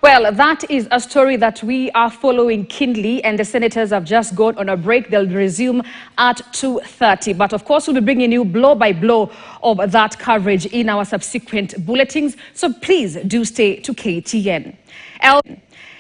Well, that is a story that we are following keenly, and the senators have just gone on a break. They'll resume at 2:30. But of course, we'll be bringing you blow by blow of that coverage in our subsequent bulletins. So please do stay to KTN.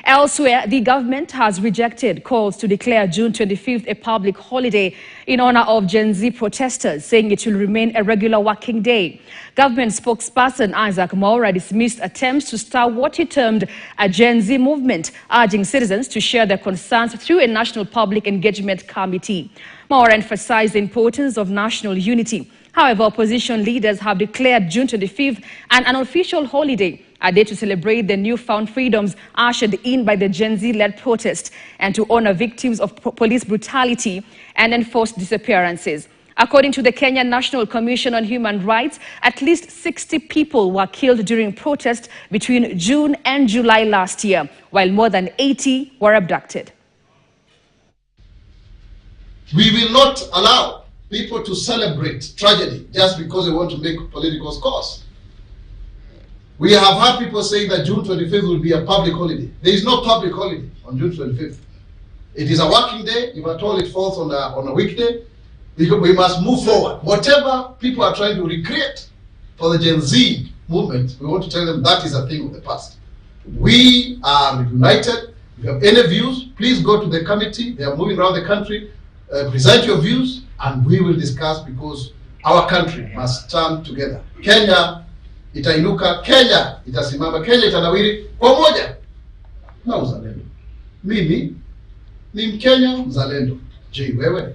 Elsewhere, the government has rejected calls to declare June 25th a public holiday in honor of Gen Z protesters, saying it will remain a regular working day. Government spokesperson Isaac Mwaura dismissed attempts to start what he termed a Gen Z movement, urging citizens to share their concerns through a national public engagement committee. Mwaura emphasized the importance of national unity. However, opposition leaders have declared June 25th an unofficial holiday, a day to celebrate the newfound freedoms ushered in by the Gen Z-led protest and to honor victims of police brutality and enforced disappearances. According to the Kenya National Commission on Human Rights, at least 60 people were killed during protests between June and July last year, while more than 80 were abducted. We will not allow people to celebrate tragedy just because they want to make political scores. We have had people saying that June 25th will be a public holiday. There is no public holiday on June 25th. It is a working day. If at all it falls on a weekday, we must move forward. Whatever people are trying to recreate for the Gen Z movement, we want to tell them that is a thing of the past. We are united. If you have any views, please go to the committee. They are moving around the country. Present your views and we will discuss, because our country must stand together. Kenya itainuka, Kenya itasimama, Kenya itanawiri pamoja na uzalendo. Mimi ni Mkenya mzalendo. Je, wewe?